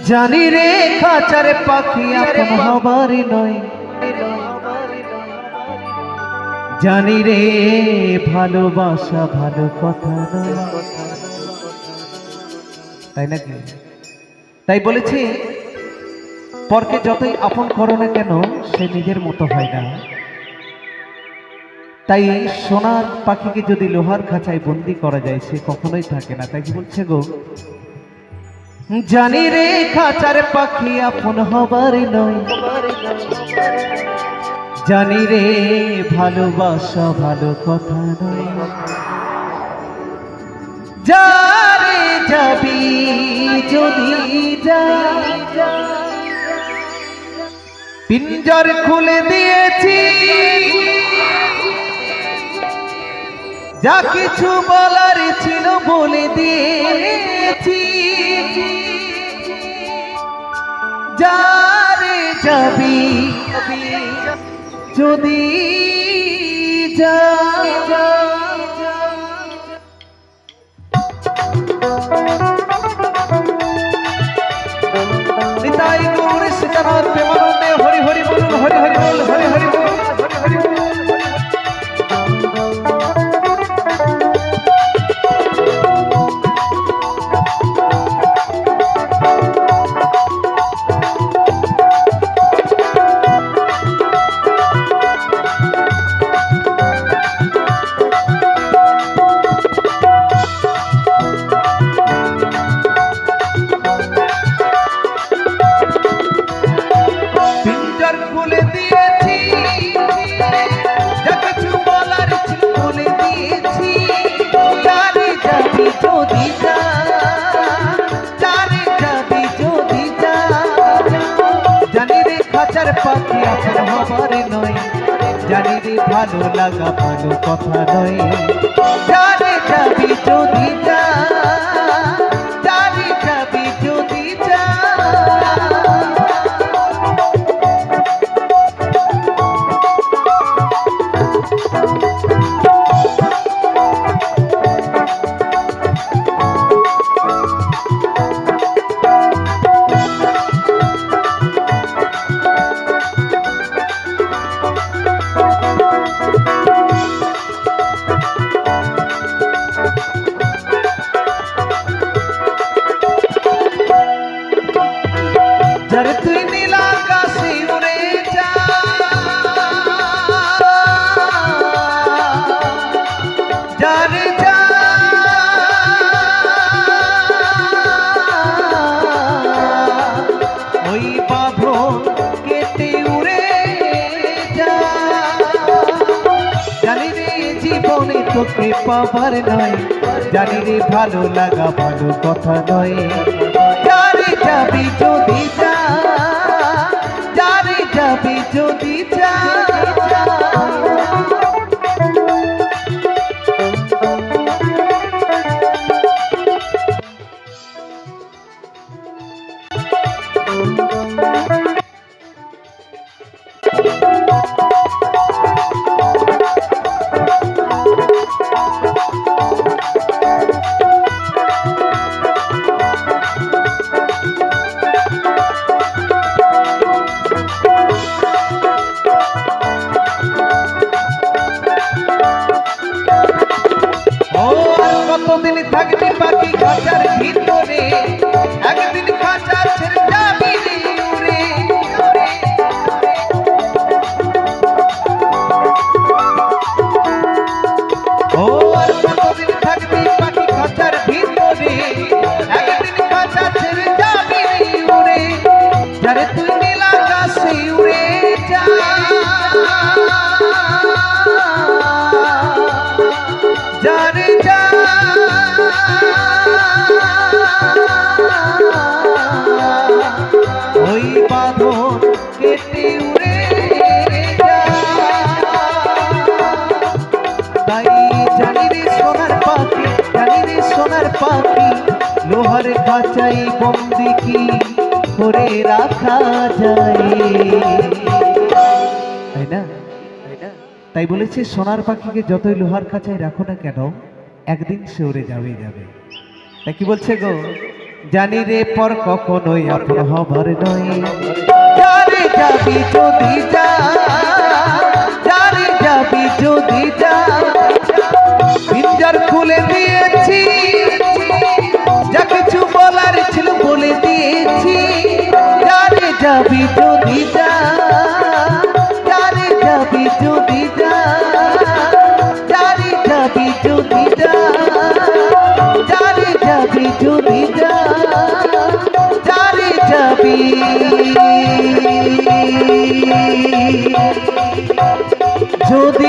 জানি রে খাঁচার পাখি আপন হবার নয়, জানি রে ভালোবাসা ভালো কথা নয়। তাই নাকি? তাই বলেছি পরকে যতই আপন করো না কেন সে নিজের মতো হয় না। তাই সোনার পাখিকে যদি লোহার খাঁচায় বন্দি করা যায় সে কখনোই থাকে না। তাই কি বলছে গো, জানি রে খাঁচার পাখি আপন হবার নয়, জানি রে ভালোবাসা ভালো কথা নয়। যারে যাবি যদি যা, পিঞ্জর খুলে দিয়েছি, যা কিছু বলার ছিল বলে দিয়েছি। যারে যাবি যদি যা, নিতাই গৌর সীতানাথ প্রেমানন্দে হরি হরি বলুন, হরি হরি বল, হরি হরি বল, হরি হরি বল। পাখি আপন হবার নয়, জানি রে ভালো লাগা ভালো কথা নয়। জানি যাবি যদি যা, জানি যাবি যদি যা। যারে তুই নীল আকাশে উড়ে যা, যারে যা, ওই বাঁধন কেটে উড়ে যা। জানি রে জীবনে তোকে পাবার নয়, জানি রে ভালো লাগা ভালো কথা নয়। যারে যাবি যদি যা, যারে যাবি যদি যা। কতদিন থাকবি পাখি খাঁচার ভিতরে, একদিন খাঁচা ছেড়ে যাবি উড়ে। ও আর কতদিন থাকবি পাখি খাঁচার ভিতরে, একদিন খাঁচা ছেড়ে যাবি উড়ে। যারে তুই নীল আকাশে উড়ে যা, যারে যা, ওই বাঁধন কেটে উড়ে যা। তাই জানি রে সোনার পাখি, জানি রে সোনার পাখি, লোহার খাঁচাই বন্দি কি করে রাখা যায়। তাই না? তাই বলেছে সোনার পাখিকে যতই লোহার খাঁচায় রাখো না কেন একদিন সে উড়ে যাবে। তাই কি বলছে গো, জানি রে পর কখনোই আপন হবার নয়। যারে যাবি যদি যা, যারে যাবি যদি যা, পিঞ্জর খুলে দিয়েছি, যা কিছু বলার ছিল বলে দিয়েছি। যারে যাবি যদি যা, যারে যাবি যদি যা, যারে যাবি যদি যা, যারে যাবি যদি যা, যারে যাবি যদি